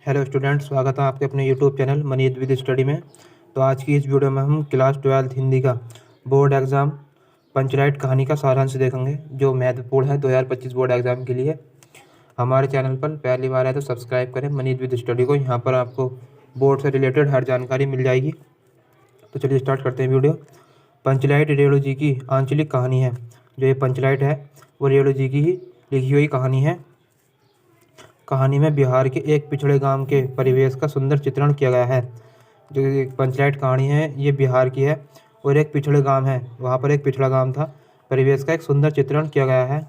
Hello student, स्वागत है आपके अपने YouTube channel Manish with study में। तो आज की इस वीडियो में हम क्लास 12 हिंदी का बोर्ड एग्ज़ाम पंचलाइट कहानी का सारांश देखेंगे, जो महत्वपूर्ण है 2025 बोर्ड एग्ज़ाम के लिए। हमारे चैनल पर पहली बार है तो सब्सक्राइब करें मनीष विद स्टडी को। यहाँ पर आपको बोर्ड से रिलेटेड हर जानकारी मिल जाएगी। तो चलिए स्टार्ट करते हैं वीडियो। पंचलाइट रेणु जी की आंचलिक कहानी है। जो ये पंचलाइट है वो रेणु जी की ही लिखी हुई कहानी है। कहानी में बिहार के एक पिछड़े गांव के परिवेश का सुंदर चित्रण किया गया है। जो ये पंचलाइट कहानी है ये बिहार की है और एक पिछड़े गांव है, वहाँ पर एक पिछड़ा गांव था। परिवेश का एक सुंदर चित्रण किया गया है।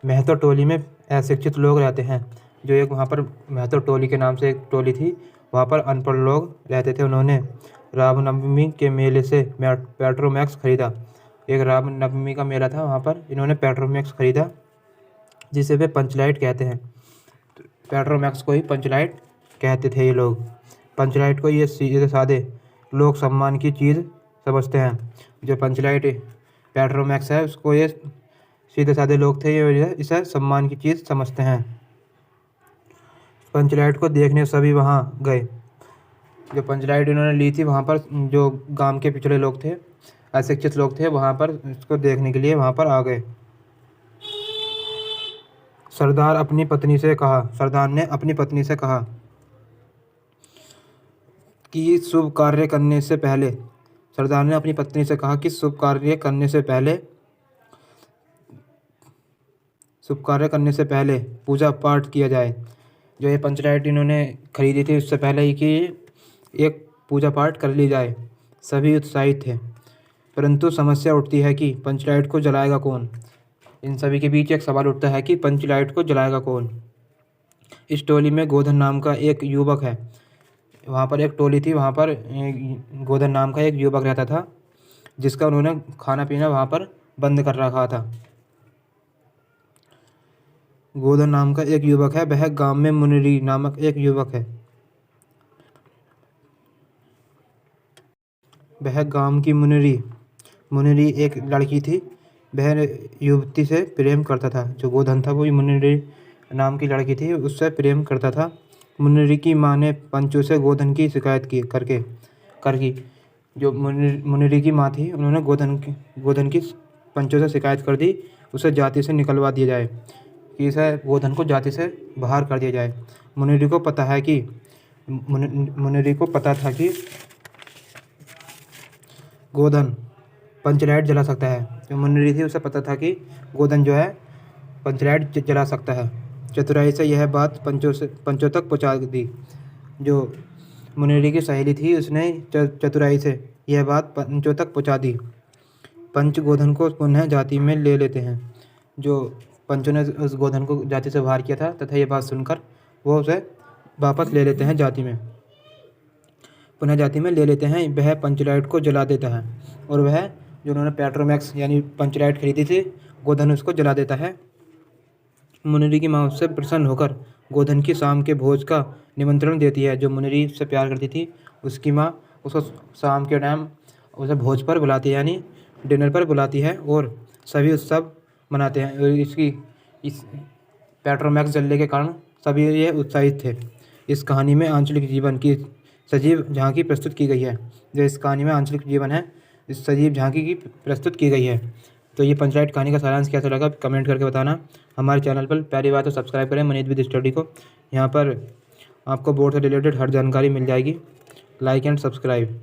महतो टोली में अशिक्षित लोग रहते हैं। जो एक वहाँ पर महतो टोली के नाम से एक टोली थी, वहाँ पर अनपढ़ लोग रहते थे। उन्होंने रामनवमी के मेले से पेट्रोमैक्स खरीदा। एक रामनवमी का मेला था, वहाँ पर इन्होंने पेट्रोमैक्स खरीदा, जिसे वे पंचलाइट कहते हैं। पेट्रोमैक्स को ही पंचलाइट कहते थे ये लोग। पंचलाइट को ये सीधे साधे लोग सम्मान की चीज़ समझते हैं। जो पंचलाइट पेट्रोमैक्स है उसको ये सीधे साधे लोग थे, ये इसे सम्मान की चीज़ समझते हैं। पंचलाइट को देखने सभी वहाँ गए। जो पंचलाइट इन्होंने ली थी, वहाँ पर जो गांव के पिछड़े लोग थे, अशिक्षित लोग थे, वहाँ पर इसको देखने के लिए वहाँ पर आ गए। सरदार ने अपनी पत्नी से कहा कि शुभ कार्य करने से पहले पूजा पाठ किया जाए। जो ये पंचलाइट इन्होंने खरीदी थी उससे पहले ही कि एक पूजा पाठ कर ली जाए। सभी उत्साहित थे, परंतु समस्या उठती है कि पंचलाइट को जलाएगा कौन। इन सभी के बीच एक सवाल उठता है कि पंचलाइट को जलाएगा कौन। इस टोली में गोधन नाम का एक युवक है। वहाँ पर एक टोली थी, वहाँ पर गोधन नाम का एक युवक रहता था, जिसका उन्होंने खाना पीना वहाँ पर बंद कर रखा था। गोधन नाम का एक युवक है। वह गांव में मुनरी नामक एक युवक है। वह गांव की मुनरी एक लड़की थी। वह युवती से प्रेम करता था। जो गोधन था वो मुनरी नाम की लड़की थी, उससे प्रेम करता था। मुनरी की माँ ने पंचों से गोधन की शिकायत की। जो मुनरी की माँ थी, उन्होंने गोधन की पंचों से शिकायत कर दी, उसे जाति से निकलवा दिया जाए, कि इसे गोधन को जाति से बाहर कर दिया जाए। मुनरी को पता था कि गोधन पंचलाइट जला सकता है। जो मुनरी थी उसे पता था कि गोधन जो है पंचलाइट जला सकता है। चतुराई से यह बात पंचों तक पहुंचा दी। जो मुनरी की सहेली थी उसने चतुराई से यह बात पंचों तक पहुंचा दी। पंच गोधन को पुनः जाति में ले लेते हैं। जो पंचों ने उस गोधन को जाति से बाहर किया था तथा यह बात सुनकर वो उसे वापस ले लेते हैं जाति में, पुनः जाति में ले लेते हैं। वह पंचलाइट को जला देता है और वह जो उन्होंने पेट्रोमैक्स यानी पंचलाइट खरीदी थी, गोधन उसको जला देता है। मुनरी की माँ उससे प्रसन्न होकर गोधन की शाम के भोज का निमंत्रण देती है। जो मुनरी से प्यार करती थी, उसकी माँ उसको शाम के टाइम उसे भोज पर बुलाती है, यानी डिनर पर बुलाती है, और सभी उत्सव मनाते हैं। और इस पेट्रोमैक्स जलने के कारण सभी ये उत्साहित थे। इस कहानी में आंचलिक जीवन की सजीव झांकी प्रस्तुत की गई है। जो इस कहानी में आंचलिक जीवन है, इस सजीव झांकी की प्रस्तुत की गई है। तो ये पंचलाइट कहानी का सारांश कैसा लगा कमेंट करके बताना। हमारे चैनल पर पहली बार तो सब्सक्राइब करें मनीष विद स्टडी को। यहाँ पर आपको बोर्ड से रिलेटेड हर जानकारी मिल जाएगी। Like and subscribe.